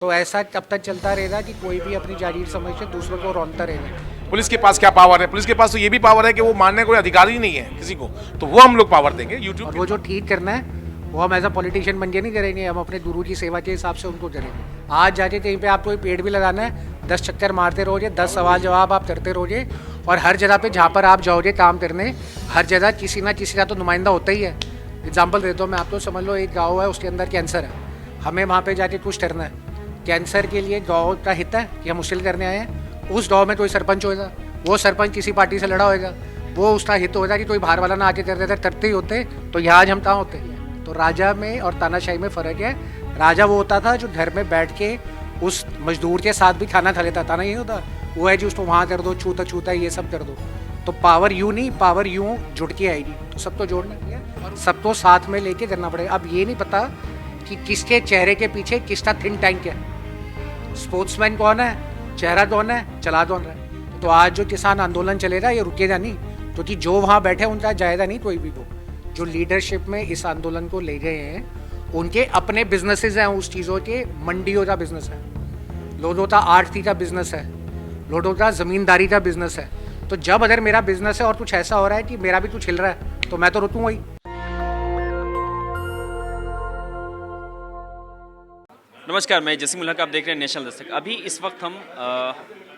तो ऐसा तब तक चलता रहेगा कि कोई भी अपनी जागीर समझ के दूसरों को रौंदता रहेगा। पुलिस के पास क्या पावर है? पुलिस के पास तो ये भी पावर है कि वो मारने कोई अधिकार ही नहीं है किसी को, तो वो हम लोग पावर देंगे यूट्यूब और वो जो ठीक करना है वो हम एज अ पॉलिटिशियन बन के नहीं करेंगे, हम अपने गुरु की सेवा के हिसाब से उनको करेंगे। आज जाके कहीं पे आपको पेड़ भी लगाना है, 10 चक्कर मारते रहोगे, 10 सवाल जवाब आप करते रहोगे, और हर जगह पे जहाँ पर आप जाओगे काम करने, हर जगह किसी ना किसी का तो नुमाइंदा होता ही है। एग्जाम्पल देता हूँ मैं आपको, समझ लो एक गाँव है, उसके अंदर कैंसर है, हमें वहाँ पर जाके कुछ करना है। कैंसर के लिए गाँव का हित है कि हम मुश्किल करने आए हैं। उस गाँव में कोई सरपंच होएगा, वो सरपंच किसी पार्टी से लड़ा होएगा, वो उसका हित होगा कि कोई बाहर वाला ना आके कर देते, करते ही होते तो यहाँ आज हम कहाँ होते। तो राजा में और तानाशाही में फ़र्क है। राजा वो होता था जो घर में बैठ के उस मजदूर के साथ भी खाना खा लेता था ना, ये होता वो है जी उसको वहाँ कर दो, छूता छूता ये सब कर दो। तो पावर यूँ नहीं, पावर यूँ जुड़ के आएगी, तो सबको जोड़ना है और सबको साथ में लेके करना पड़ेगा। अब ये नहीं पता कि किसके चेहरे के पीछे किसका थिंक टैंक है, स्पोर्ट्समैन कौन है, चेहरा कौन है, चला कौन रहा है। तो आज जो किसान आंदोलन चलेगा ये रुकेगा नहीं, क्योंकि जो वहाँ बैठे उनका जायदा नहीं कोई भी। वो जो लीडरशिप में इस आंदोलन को ले गए हैं उनके अपने बिजनेसेस हैं, उस चीज़ों के मंडियों का बिजनेस है, लोगों का आड़ती का बिजनेस है, लोगों का ज़मींदारी का बिजनेस है। तो जब अगर मेरा बिजनेस है और कुछ ऐसा हो रहा है कि मेरा भी कुछ हिल रहा है, तो मैं तो रुकूंगा ही। नमस्कार, मैं जसीम उल हक, आप देख रहे हैं नेशनल दस्तक। अभी इस वक्त हम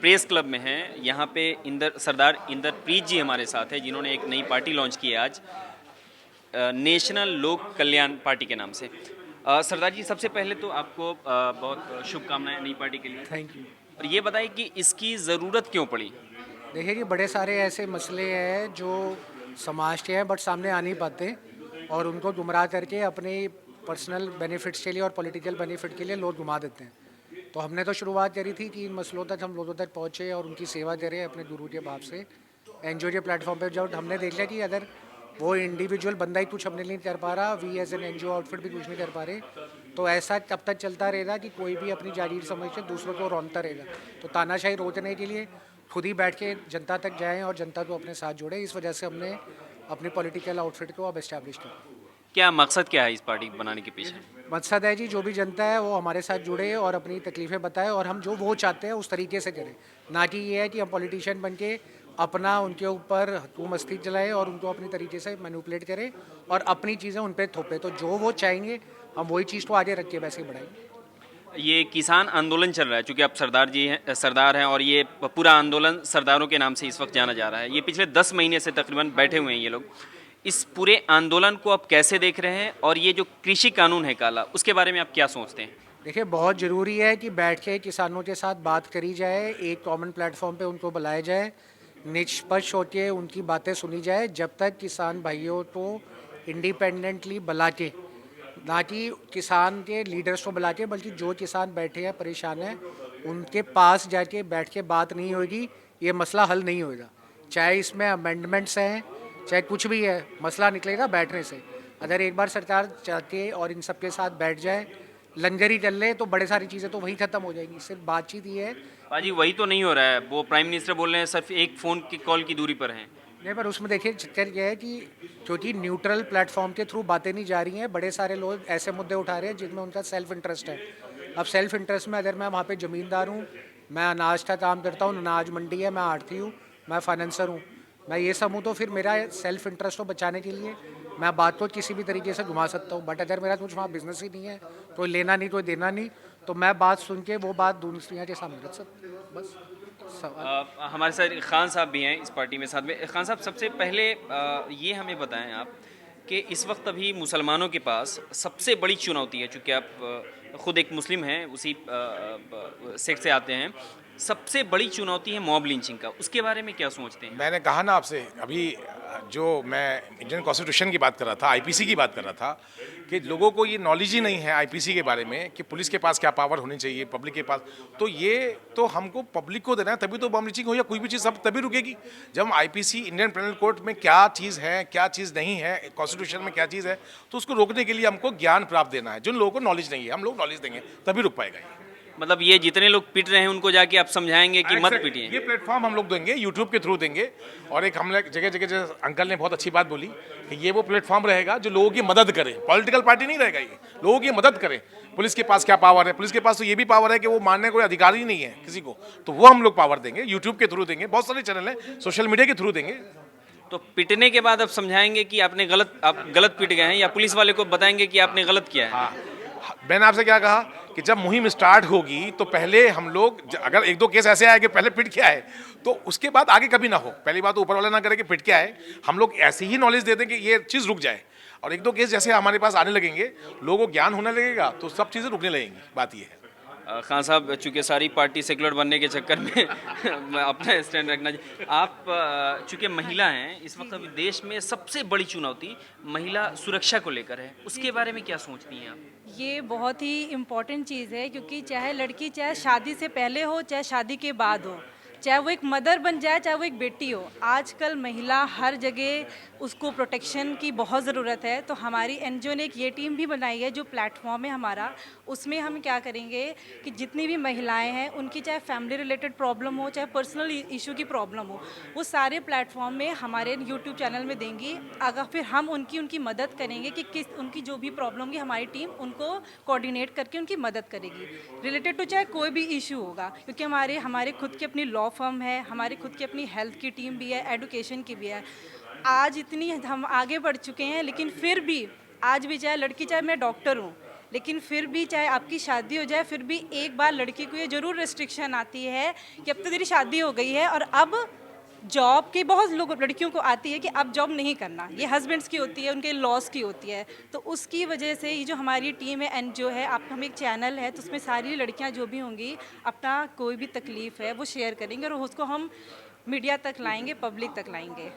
प्रेस क्लब में हैं। यहाँ पे सरदार इंदरप्रीत जी हमारे साथ हैं, जिन्होंने एक नई पार्टी लॉन्च की है आज, नेशनल लोक कल्याण पार्टी के नाम से। सरदार जी, सबसे पहले तो आपको बहुत शुभकामनाएं नई पार्टी के लिए। Thank you. और ये बताइए कि इसकी ज़रूरत क्यों पड़ी? देखिए कि बड़े सारे ऐसे मसले हैं जो समाज के हैं बट सामने आ नहीं पाते, और उनको गुमराह करके अपने पर्सनल बेनिफिट्स के लिए और पॉलिटिकल बेनिफिट के लिए लोग घुमा देते हैं। तो हमने तो शुरुआत करी थी कि इन मसलों तक हम लोगों तक पहुँचे और उनकी सेवा करें अपने गुरु के भाव से। एनजीओ के प्लेटफॉर्म पे जब हमने देख लिया कि अगर वो इंडिविजुअल बंदा ही कुछ अपने लिए नहीं कर पा रहा, we as an NGO outfit भी कुछ नहीं कर पा रहे, तो ऐसा तब तक चलता रहेगा कि कोई भी अपनी जागीर समझ के दूसरों को रौंदता रहेगा। तो तानाशाही रोकने के लिए खुद ही बैठ के जनता तक जाएं और जनता को अपने साथ जोड़ें। इस वजह से हमने अपनी पॉलिटिकल आउटफिट को अब इस्टेब्लिश किया। क्या मकसद क्या है इस पार्टी बनाने के पीछे? मकसद है जी जो भी जनता है वो हमारे साथ जुड़े और अपनी तकलीफ़ें बताए, और हम जो वो चाहते हैं उस तरीके से करें, ना कि ये है कि हम पॉलिटिशियन बन के अपना उनके ऊपर हुकूमस्ती चलाएं और उनको अपनी तरीके से मैनिपुलेट करें और अपनी चीज़ें उन पर थोपें। तो जो वो चाहेंगे हम वही चीज़ को आगे रख के वैसे ही बढ़ाएंगे। ये किसान आंदोलन चल रहा है, चूँकि आप सरदार हैं, और ये पूरा आंदोलन सरदारों के नाम से इस वक्त जाना जा रहा है। ये पिछले 10 महीने से तकरीबन बैठे हुए हैं ये लोग। इस पूरे आंदोलन को आप कैसे देख रहे हैं, और ये जो कृषि कानून है काला, उसके बारे में आप क्या सोचते हैं? देखिए बहुत ज़रूरी है कि बैठ के किसानों के साथ बात करी जाए, एक कॉमन प्लेटफॉर्म पे उनको बुलाया जाए, निष्पक्ष होकर उनकी बातें सुनी जाए। जब तक किसान भाइयों को इंडिपेंडेंटली बुला के, ना कि किसान के लीडर्स को बुला के, बल्कि जो किसान बैठे हैं परेशान हैं उनके पास जाके बैठ के बात नहीं होगी, ये मसला हल नहीं होगा। चाहे इसमें अमेंडमेंट्स हैं, चाहे कुछ भी है, मसला निकलेगा बैठने से। अगर एक बार सरकार चाहती है और इन सब के साथ बैठ जाए, लंगर ही चल ले, तो बड़े सारी चीज़ें तो वहीं ख़त्म हो जाएंगी। सिर्फ बातचीत ही है। बाजी वही तो नहीं हो रहा है। वो प्राइम मिनिस्टर बोल रहे हैं सिर्फ एक फ़ोन की कॉल की दूरी पर हैं। नहीं, पर उसमें देखिए चक्कर ये है कि क्योंकि न्यूट्रल प्लेटफॉर्म के थ्रू बातें नहीं जा रही हैं, बड़े सारे लोग ऐसे मुद्दे उठा रहे हैं जिनमें उनका सेल्फ इंटरेस्ट है। अब सेल्फ इंटरेस्ट में अगर मैं वहाँ पे ज़मींदार हूँ, मैं अनाज का काम करता हूँ, अनाज मंडी है, मैं आढ़ती हूँ, मैं फाइनेंसर हूँ, मैं ये सब हूँ, तो फिर मेरा सेल्फ इंटरेस्ट को बचाने के लिए मैं बात को किसी भी तरीके से घुमा सकता हूँ। बट अगर मेरा कुछ वहाँ बिजनेस ही नहीं है, कोई लेना नहीं कोई देना नहीं, तो मैं बात सुन के वो बात दूसरियों के सामने रख सकता हूँ। बस हमारे साथ खान साहब भी हैं इस पार्टी में साथ में। खान साहब, सबसे पहले ये हमें बताएं आप कि इस वक्त अभी मुसलमानों के पास सबसे बड़ी चुनौती है, चूँकि आप खुद एक मुस्लिम हैं, उसी सेक्ट से आते हैं, सबसे बड़ी चुनौती है मॉब लिंचिंग का। उसके बारे में क्या सोचते हैं? मैंने कहा ना आपसे अभी, जो मैं इंडियन कॉन्स्टिट्यूशन की बात कर रहा था, आईपीसी की बात कर रहा था, कि लोगों को ये नॉलेज ही नहीं है आईपीसी के बारे में कि पुलिस के पास क्या पावर होनी चाहिए, पब्लिक के पास। तो ये तो हमको पब्लिक को देना है, तभी तो बम लिंचिंग हो या कोई भी चीज़ सब तभी रुकेगी जब हम आईपीसी, इंडियन पेनल कोड में क्या चीज़ है क्या चीज़ नहीं है, कॉन्स्टिट्यूशन में क्या चीज़ है, तो उसको रोकने के लिए हमको ज्ञान प्राप्त देना है। जिन लोगों को नॉलेज नहीं है हम लोग नॉलेज देंगे, तभी रुक पाएगा ये। मतलब ये जितने लोग पिट रहे हैं उनको जाके आप समझाएंगे कि मत पीटिए। ये प्लेटफॉर्म हम लोग देंगे, यूट्यूब के थ्रू देंगे। और एक हम लोग जगह जगह जगह अंकल ने बहुत अच्छी बात बोली कि ये वो प्लेटफॉर्म रहेगा जो लोगों की मदद करे। पॉलिटिकल पार्टी नहीं रहेगा, ये लोगों की मदद करे। पुलिस के पास क्या पावर है? पुलिस के पास तो ये भी पावर है कि वो मारने कोई अधिकार ही नहीं है किसी को, तो वो हम लोग पावर देंगे, यूट्यूब के थ्रू देंगे, बहुत सारे चैनल हैं, सोशल मीडिया के थ्रू देंगे। तो पिटने के बाद आप समझाएंगे कि आपने आप गलत पिट गए हैं, या पुलिस वाले को बताएंगे कि आपने गलत किया है? हाँ, मैंने आपसे क्या कहा कि जब मुहिम स्टार्ट होगी तो पहले हम लोग अगर एक दो केस ऐसे आए कि पहले पिट के आए, तो उसके बाद आगे कभी ना हो। पहली बात तो ऊपर वाला ना करे कि पिट के आए, हम लोग ऐसी ही नॉलेज दे दें कि ये चीज़ रुक जाए। और एक दो केस जैसे हमारे पास आने लगेंगे, लोगों को ज्ञान होने लगेगा, तो सब चीज़ें रुकने लगेंगी। बात ये है। खान साहब, चूंकि सारी पार्टी सेकुलर बनने के चक्कर में अपना स्टैंड रखना चाहिए। आप चूंकि महिला हैं, इस वक्त अभी देश में सबसे बड़ी चुनौती महिला सुरक्षा को लेकर है, उसके बारे में क्या सोचती हैं आप? ये बहुत ही इम्पॉर्टेंट चीज़ है, क्योंकि चाहे लड़की चाहे शादी से पहले हो चाहे शादी के बाद हो, चाहे वो एक मदर बन जाए चाहे वो एक बेटी हो, आजकल महिला हर जगह उसको प्रोटेक्शन की बहुत ज़रूरत है। तो हमारी एनजीओ ने एक ये टीम भी बनाई है जो प्लेटफॉर्म है हमारा, उसमें हम क्या करेंगे कि जितनी भी महिलाएं हैं उनकी चाहे फैमिली रिलेटेड प्रॉब्लम हो चाहे पर्सनल इशू की प्रॉब्लम हो, वो सारे प्लेटफॉर्म में हमारे यूट्यूब चैनल में देंगी। अगर फिर हम उनकी मदद करेंगे कि किस उनकी जो भी प्रॉब्लम होगी, हमारी टीम उनको कोऑर्डिनेट करके उनकी मदद करेगी रिलेटेड टू चाहे कोई भी इशू होगा। क्योंकि हमारे खुद की अपनी लॉ फर्म है, हमारी खुद की अपनी हेल्थ की टीम भी है, एजुकेशन की भी है। आज इतनी हम आगे बढ़ चुके हैं, लेकिन फिर भी आज भी चाहे लड़की, चाहे मैं डॉक्टर हूँ, लेकिन फिर भी चाहे आपकी शादी हो जाए, फिर भी एक बार लड़की को ये ज़रूर रिस्ट्रिक्शन आती है कि अब तो तेरी शादी हो गई है और अब जॉब की बहुत लोग लड़कियों को आती है कि अब जॉब नहीं करना। ये हस्बैंड्स की होती है, उनके लॉस की होती है। तो उसकी वजह से ये जो हमारी टीम है एनजीओ है, आप हम एक चैनल है, तो उसमें सारी लड़कियां जो भी होंगी अपना कोई भी तकलीफ़ है वो शेयर करेंगे और उसको हम मीडिया तक लाएंगे, पब्लिक तक लाएंगे।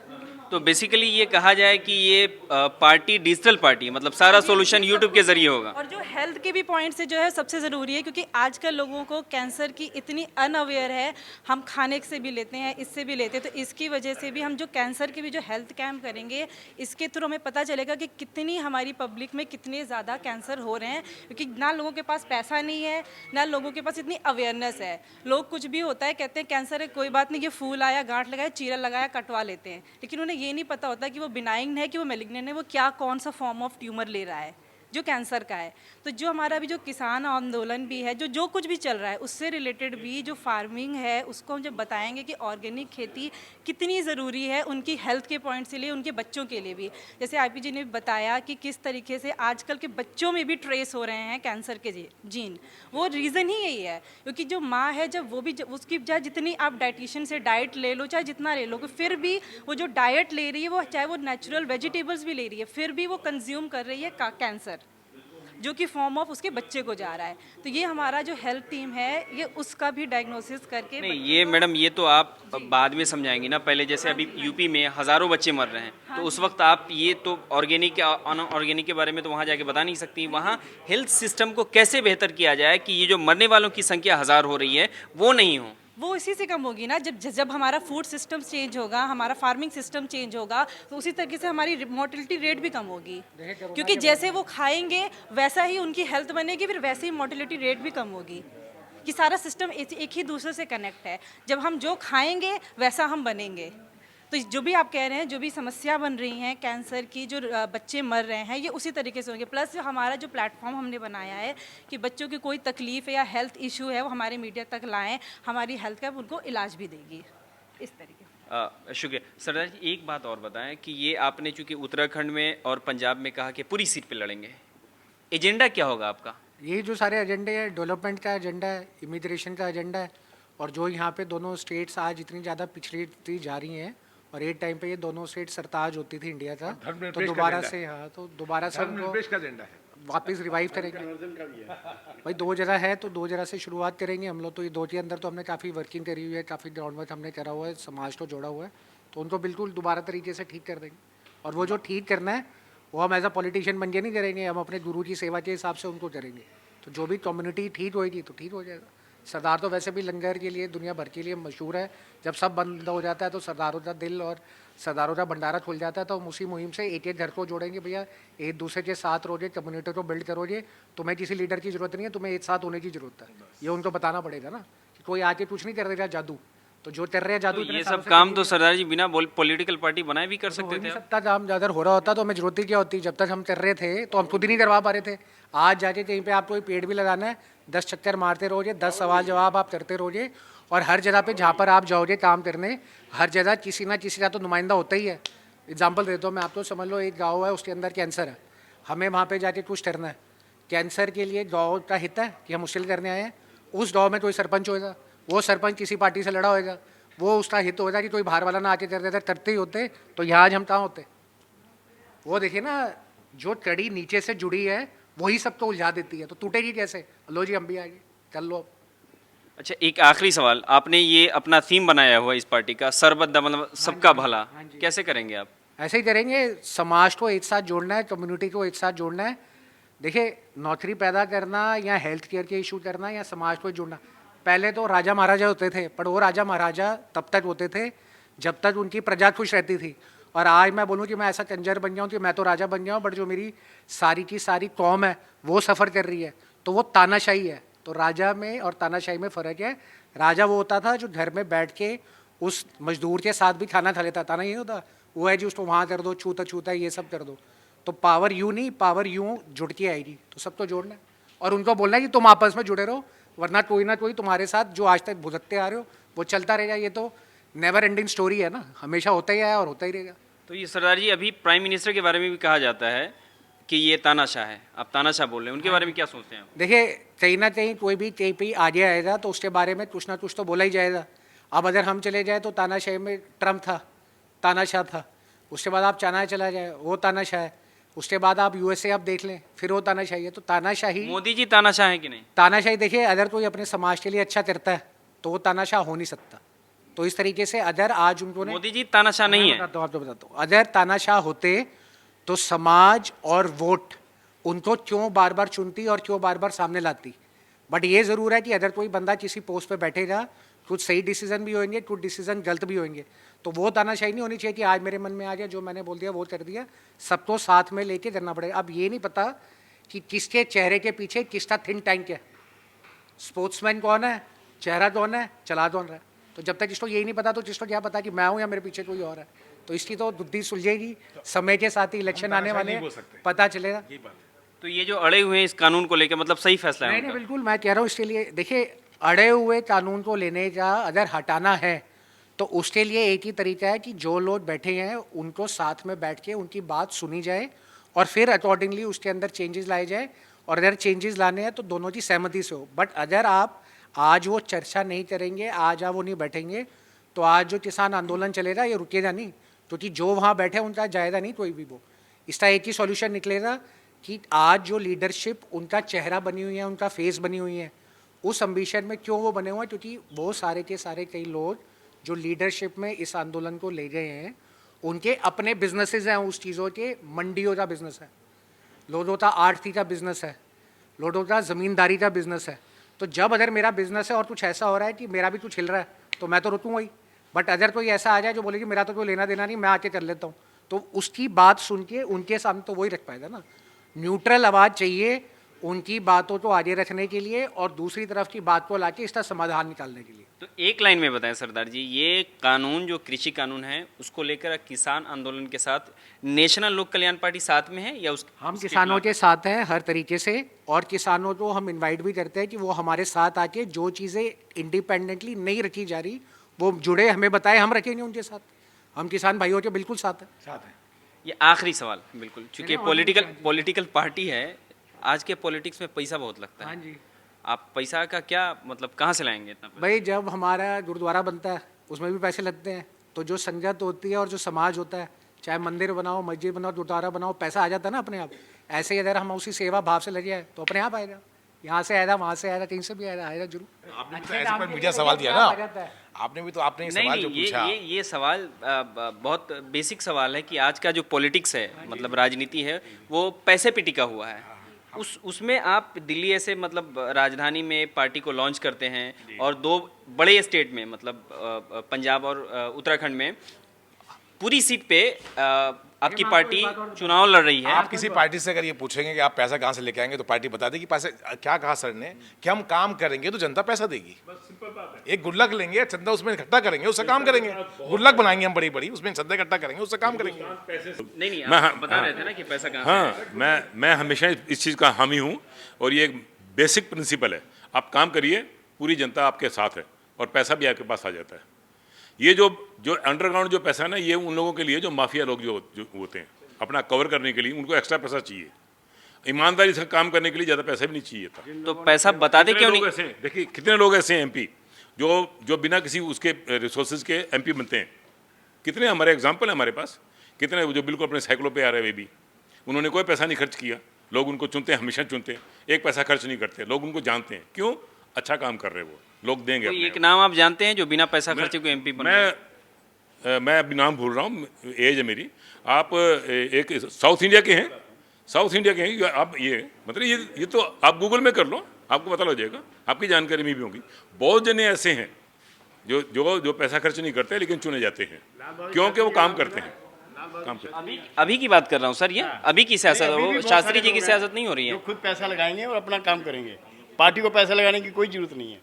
तो बेसिकली ये कहा जाए कि ये पार्टी डिजिटल पार्टी, मतलब सारा सॉल्यूशन यूट्यूब के जरिए होगा। और जो हेल्थ के भी पॉइंट से जो है सबसे ज़रूरी है, क्योंकि आजकल लोगों को कैंसर की इतनी अनअवेयर है, हम खाने से भी लेते हैं, इससे भी लेते हैं, तो इसकी वजह से भी हम जो कैंसर के भी जो हेल्थ कैंप करेंगे, इसके थ्रू हमें पता चलेगा कि कितनी हमारी पब्लिक में कितने ज़्यादा कैंसर हो रहे हैं। क्योंकि ना लोगों के पास पैसा नहीं है, ना लोगों के पास इतनी अवेयरनेस है। लोग कुछ भी होता है कहते हैं कैंसर है, कोई बात नहीं, ये फूल आया, गांठ लगाया, चीरा लगाया, कटवा लेते हैं, लेकिन उन्हें ये नहीं पता होता कि वो बिनाइन है कि वो मैलिग्नेंट है, वो क्या कौन सा फॉर्म ऑफ ट्यूमर ले रहा है जो कैंसर का है। तो जो हमारा भी जो किसान आंदोलन भी है, जो कुछ भी चल रहा है, उससे रिलेटेड भी जो फार्मिंग है उसको हम जब बताएंगे कि ऑर्गेनिक खेती कितनी ज़रूरी है उनकी हेल्थ के पॉइंट से लिए, उनके बच्चों के लिए भी। जैसे आईपी जी ने बताया कि किस तरीके से आजकल के बच्चों में भी ट्रेस हो रहे हैं कैंसर के जीन, वो रीज़न ही यही है। क्योंकि जो माँ है, जब वो भी उसकी चाहे जितनी आप डाइटिशियन से डाइट ले लो, चाहे जितना ले लो, फिर भी वो जो डाइट ले रही है, वो चाहे वो नेचुरल वेजिटेबल्स भी ले रही है, फिर भी वो कंज्यूम कर रही है कैंसर, जो कि फॉर्म ऑफ उसके बच्चे को जा रहा है। तो ये हमारा जो हेल्थ टीम है, ये उसका भी डायग्नोसिस करके नहीं, ये मैडम ये तो आप बाद में समझाएंगी ना, पहले जैसे अभी यूपी में हज़ारों बच्चे मर रहे हैं, तो उस वक्त आप ये तो ऑर्गेनिक ऑर्गेनिक के बारे में तो वहाँ जाके बता नहीं सकती। वहाँ हेल्थ सिस्टम को कैसे बेहतर किया जाए कि ये जो मरने वालों की संख्या 1000 हो रही है वो नहीं हो? वो इसी से कम होगी ना, जब हमारा फूड सिस्टम चेंज होगा, हमारा फार्मिंग सिस्टम चेंज होगा, तो उसी तरीके से हमारी मोर्टेलिटी रेट भी कम होगी। क्योंकि जैसे वो खाएंगे वैसा ही उनकी हेल्थ बनेगी, फिर वैसे ही मोर्टेलिटी रेट भी कम होगी। कि सारा सिस्टम एक ही दूसरे से कनेक्ट है। जब हम जो खाएंगे वैसा हम बनेंगे। तो जो भी आप कह रहे हैं, जो भी समस्या बन रही हैं कैंसर की, जो बच्चे मर रहे हैं, ये उसी तरीके से होंगे। प्लस हमारा जो प्लेटफॉर्म हमने बनाया है कि बच्चों की कोई तकलीफ़ या हेल्थ इशू है वो हमारे मीडिया तक लाएं, हमारी हेल्थ कैंप उनको इलाज भी देगी इस तरीके। शुक्रिया। सरदार जी, एक बात और बताएं कि ये आपने चूँकि उत्तराखंड में और पंजाब में कहा कि पूरी सीट पे लड़ेंगे, एजेंडा क्या होगा आपका? ये जो सारे एजेंडे हैं, डेवलपमेंट का एजेंडा है, इमिग्रेशन का एजेंडा है, और जो यहाँ पे दोनों स्टेट्स आज इतनी ज़्यादा पिछड़ी जा रही हैं, और एक टाइम पे ये दोनों स्टेट सरताज होती थी इंडिया का, तो दोबारा से उनको वापस रिवाइव करेंगे। भाई 2 जगह है तो 2 जगह से शुरुआत करेंगे हम लोग। तो ये 2 के अंदर तो हमने काफ़ी वर्किंग करी हुई है, काफ़ी ग्राउंड वर्क हमने करा हुआ है, समाज तो जोड़ा हुआ है, तो उनको बिल्कुल दोबारा तरीके से ठीक कर देंगे। और वो जो ठीक करना है वो हम एज अ पॉलिटिशियन बन के नहीं करेंगे, हम अपने गुरु की सेवा के हिसाब से उनको करेंगे। तो जो भी कम्युनिटी ठीक होएगी तो ठीक हो जाएगा। सरदार तो वैसे भी लंगर के लिए दुनिया भर के लिए मशहूर है। जब सब बंद हो जाता है तो सरदारों का दिल और सरदारों का भंडारा खुल जाता है। तो हम उसी मुहिम से एक एक घर को जोड़ेंगे भैया, एक दूसरे के साथ रहोगे, कम्युनिटी को बिल्ड करोगे। तुम्हें किसी लीडर की जरूरत नहीं है, तुम्हें एक साथ होने की जरूरत है। ये उनको बताना पड़ेगा ना कि कोई आके कुछ नहीं कर देगा जादू। तो जो कर रहे हैं जादू तो इतने ये सालों सब से काम कर तो सरदार जी बिना पॉलिटिकल पार्टी बनाए भी कर हो सकते नहीं थे आप। सकता। काम अगर हो रहा होता तो हमें जरूरत ही क्या होती। जब तक हम कर रहे थे तो हम खुद ही नहीं करवा पा रहे थे। आज जाके कहीं पे आपको पेड़ भी लगाना है, 10 चक्कर मारते रहोगे, 10 सवाल जवाब आप करते रहोगे। और हर जगह पे जहाँ पर आप जाओगे काम करने, हर जगह किसी ना किसी का तो नुमाइंदा होता ही है। एग्जाम्पल देता हूँ मैं आपको, समझ लो एक गाँव है, उसके अंदर कैंसर है, हमें वहाँ पे जाके कुछ करना है। कैंसर के लिए गाँव का हित है कि हम मुश्किल करने आए हैं। उस गाँव में कोई सरपंच होएगा, वो सरपंच किसी पार्टी से लड़ा होएगा, वो उसका हित होगा कि कोई बाहर वाला ना आके कर देता। करते ही होते तो यहाँ आज हम कहाँ होते। वो देखिए ना, जो कड़ी नीचे से जुड़ी है वही सबको उलझा देती है, तो टूटेगी कैसे। लो जी हम भी आगे कर लो अब। अच्छा, एक आखिरी सवाल, आपने ये अपना थीम बनाया हुआ इस पार्टी का, सरबत दा मतलब सबका भला, कैसे करेंगे आप? ऐसे ही करेंगे। समाज को एक साथ जोड़ना है, कम्युनिटी को एक साथ जोड़ना है। देखिए, नौकरी पैदा करना या हेल्थ केयर के इशू करना या समाज को जोड़ना, पहले तो राजा महाराजा होते थे, पर वो राजा महाराजा तब तक होते थे जब तक उनकी प्रजा खुश रहती थी। और आज मैं बोलूँ कि मैं ऐसा कंजर बन जाऊँ कि मैं तो राजा बन जाऊँ, बट जो मेरी सारी की सारी कौम है वो सफ़र कर रही है, तो वो तानाशाही है। तो राजा में और तानाशाही में फ़र्क है। राजा वो होता था जो घर में बैठ के उस मजदूर के साथ भी खाना खा लेता। ताना ये होता, वो है जी उसको वहाँ कर दो, छूता छूता ये सब कर दो। तो पावर यूँ नहीं, पावर यूँ जुड़ के आएगी। तो सबको जोड़ना है और उनको बोलना है कि तुम आपस में जुड़े रहो, वरना कोई ना कोई तुम्हारे साथ जो आज तक भुगतते आ रहे हो वो चलता रहेगा। ये तो नेवर एंडिंग स्टोरी है ना, हमेशा होता ही आया और होता ही रहेगा। तो ये सरदार जी, अभी प्राइम मिनिस्टर के बारे में भी कहा जाता है कि ये तानाशाह है, आप तानाशाह बोल रहे हैं, उनके बारे में क्या सोचते हैं आप? देखिए, कहीं ना कहीं कोई भी कहीं पे आगे आएगा तो उसके बारे में कुछ ना कुछ तो बोला ही जाएगा। अब अगर हम चले जाए तो तानाशाही में ट्रम्प था, तानाशाह था। उसके बाद आप चाइना चला जाए, वो तानाशाह है। उसके बाद आप यूएसए आप देख लें, फिर वो तानाशाही है। तो तानाशाही, मोदी जी तानाशाह है कि नहीं? तानाशाही देखिए, अगर कोई अपने समाज के लिए अच्छा करता है तो वो तानाशाह हो नहीं सकता। तो इस तरीके से अगर आज उनको मोदी जी तानाशाह नहीं है। बताता हूँ, आपको बताता हूँ। अगर तानाशाह होते तो समाज और वोट उनको क्यों बार बार चुनती और क्यों बार बार सामने लाती। बट ये ज़रूर है कि अगर कोई बंदा किसी पोस्ट पे बैठेगा, कुछ सही डिसीजन भी होंगे, कुछ डिसीजन गलत भी होंगे। तो वो तानाशाही नहीं होनी चाहिए कि आज मेरे मन में आ गया, जो मैंने बोल दिया वो कर दिया। सबको साथ में लेके करना पड़ेगा। अब ये नहीं पता कि किसके चेहरे के पीछे किसका थिंक टैंक है, स्पोर्ट्समैन कौन है, चेहरा कौन है, चला कौन रहा है। तो जब तक इसको यही नहीं पता तो जिसको क्या पता कि मैं हूँ या मेरे पीछे कोई और है। तो इसकी तो बुद्धि सुलझेगी समय के साथ ही। इलेक्शन आने वाले हैं, पता चलेगा। तो ये जो अड़े हुए हैं इस कानून को लेकर, मतलब सही फैसला है नहीं नहीं, उनका? बिल्कुल मैं कह रहा हूँ इसके लिए। देखिए, अड़े हुए कानून को लेने का अगर हटाना है तो उसके लिए एक ही तरीका है कि जो लोग बैठे हैं उनको साथ में बैठ के उनकी बात सुनी जाए और फिर अकॉर्डिंगली उसके अंदर चेंजेस लाए जाए। और अगर चेंजेस लाने हैं तो दोनों की सहमति से हो। बट अगर आप आज वो चर्चा नहीं करेंगे, आज आप वो नहीं बैठेंगे, तो आज जो किसान आंदोलन चलेगा ये रुकेगा नहीं, क्योंकि जो वहाँ बैठे उनका जायज़ा नहीं कोई भी। वो इसका एक ही सॉल्यूशन निकलेगा कि आज जो लीडरशिप उनका चेहरा बनी हुई है, उनका फेस बनी हुई है, उस एम्बिशन में क्यों वो बने हुए हैं, क्योंकि वो सारे के सारे कई लोग जो लीडरशिप में इस आंदोलन को ले गए हैं उनके अपने बिजनेसेस हैं, उस चीज़ों के मंडियों का बिजनेस है, लोगों का आड़ती का बिजनेस है, लोगों का ज़मींदारी का बिजनेस है। तो जब अगर मेरा बिजनेस है और कुछ ऐसा हो रहा है कि मेरा भी कुछ हिल रहा है तो मैं तो रुकूंगा ही। बट अगर कोई ऐसा आ जाए जो बोले कि मेरा तो कोई लेना देना नहीं, मैं आके कर लेता हूँ, तो उसकी बात सुन के उनके सामने तो वही रख पाएगा ना। न्यूट्रल आवाज़ चाहिए उनकी बातों को आगे रखने के लिए और दूसरी तरफ की बात को लाके इसका समाधान निकालने के लिए। तो एक लाइन में बताएं सरदार जी, ये कानून जो कृषि कानून है उसको लेकर किसान आंदोलन के साथ नेशनल लोक कल्याण पार्टी साथ में है या उस हम किसानों के साथ हैं हर तरीके से, और किसानों को हम इनवाइट भी करते हैं कि वो हमारे साथ आके जो चीज़ें इंडिपेंडेंटली नहीं रखी जा रही वो जुड़े, हमें बताएं, हम रखेंगे उनके साथ। हम किसान भाइयों के बिल्कुल साथ हैं। ये आखिरी सवाल बिल्कुल, चूंकि पॉलिटिकल पार्टी है, आज के पॉलिटिक्स में पैसा बहुत लगता है। हाँ जी। आप पैसा का क्या मतलब कहाँ से लाएंगे इतना पैसा? भाई, जब हमारा गुरुद्वारा बनता है उसमें भी पैसे लगते हैं। तो जो संगत होती है और जो समाज होता है, चाहे मंदिर बनाओ, मस्जिद बनाओ, गुरुद्वारा बनाओ, पैसा आ जाता है ना अपने आप। ऐसे ही अगर हम उसी सेवा भाव से लगे हैं तो अपने आप आएगा। यहाँ से आएगा, वहाँ से आएगा, कहीं से भी आएगा जरूर। आपने भी तो ऐसे पर मीडिया सवाल दिया ना, आपने सवाल जो पूछा। ये सवाल बहुत बेसिक सवाल है कि आज का जो पॉलिटिक्स है, मतलब राजनीति है, वो पैसे पे टिका हुआ है। उसमें आप दिल्ली ऐसे मतलब राजधानी में पार्टी को लॉन्च करते हैं और 2 बड़े स्टेट में मतलब पंजाब और उत्तराखंड में पूरी सीट पे आपकी पार्टी चुनाव लड़ रही है। आप किसी पार्टी से अगर ये पूछेंगे कि आप पैसा कहाँ से लेके आएंगे तो पार्टी बता देगी पैसे क्या कहा सर ने कि हम काम करेंगे तो जनता पैसा देगी। एक गुल्लक लेंगे, चंदा उसमें इकट्ठा करेंगे, उससे काम करेंगे। गुल्लक बनाएंगे हम बड़ी बड़ी, उसमें चंदा इकट्ठा करेंगे, उससे काम करेंगे। नहीं आप बता रहे थे ना कि पैसा कहाँ हाँ, मैं हमेशा इस चीज़ का हामी हूँ और ये एक बेसिक प्रिंसिपल है। आप काम करिए, पूरी जनता आपके साथ है और पैसा भी आपके पास आ जाता है। ये जो अंडरग्राउंड जो पैसा है ना, ये उन लोगों के लिए जो माफिया लोग जो होते हैं, अपना कवर करने के लिए उनको एक्स्ट्रा पैसा चाहिए। ईमानदारी से काम करने के लिए ज़्यादा पैसा भी नहीं चाहिए था। तो पैसा बताते क्यों नहीं? देखिए कितने लोग ऐसे हैं एमपी जो बिना किसी उसके रिसोर्सेज के एमपी बनते हैं। कितने हमारे एग्जाम्पल है हमारे पास, कितने जो बिल्कुल अपने साइकिलों पे आ रहे हैं, वे भी उन्होंने कोई पैसा नहीं खर्च किया। लोग उनको चुनते हैं, हमेशा चुनते हैं, एक पैसा खर्च नहीं करते। लोग उनको जानते हैं, क्यों? अच्छा काम कर रहे हैं वो, लोग देंगे। कोई एक नाम आप जानते हैं जो बिना पैसा खर्चे को एमपी बना? मैं अभी नाम भूल रहा हूँ, एज है मेरी। आप एक साउथ इंडिया के हैं, साउथ इंडिया के हैं आप। ये मतलब ये तो आप गूगल में कर लो, आपको पता लग जाएगा, आपकी जानकारी में भी होगी। बहुत जने ऐसे हैं जो पैसा खर्च नहीं करते लेकिन चुने जाते हैं, क्योंकि वो काम करते हैं। अभी की बात कर रहा हूँ सर, ये अभी की सियासत, वो शास्त्री जी की सियासत नहीं हो रही है। जो खुद पैसा लगाएंगे और अपना काम करेंगे, पार्टी को पैसा लगाने की कोई जरूरत नहीं है।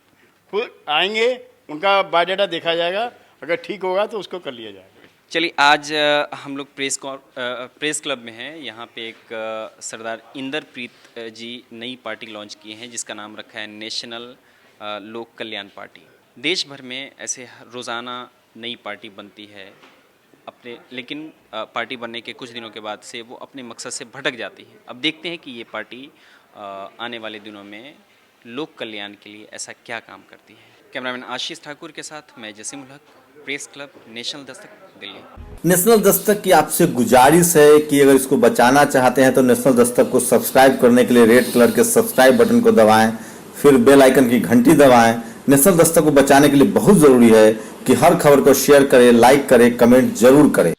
खुद आएंगे, उनका बायोडाटा देखा जाएगा, अगर ठीक होगा तो उसको कर लिया जाएगा। चलिए, आज हम लोग प्रेस क्लब में हैं। यहाँ पे एक सरदार इंदरप्रीत जी नई पार्टी लॉन्च किए हैं जिसका नाम रखा है नेशनल लोक कल्याण पार्टी। देश भर में ऐसे रोज़ाना नई पार्टी बनती है लेकिन पार्टी बनने के कुछ दिनों के बाद से वो अपने मकसद से भटक जाती है। अब देखते हैं कि ये पार्टी आने वाले दिनों में लोक कल्याण के लिए ऐसा क्या काम करती है। कैमरामैन आशीष ठाकुर के साथ मैं Jasim ul Haq, press club, national Dastak, Delhi. National Dastak की आपसे गुजारिश है कि अगर इसको बचाना चाहते हैं तो नेशनल दस्तक को सब्सक्राइब करने के लिए रेड कलर के सब्सक्राइब बटन को दबाएं, फिर बेल आइकन की घंटी दबाएं। नेशनल दस्तक को बचाने के लिए बहुत जरूरी है कि हर खबर को शेयर करें, लाइक करें, कमेंट जरूर करें।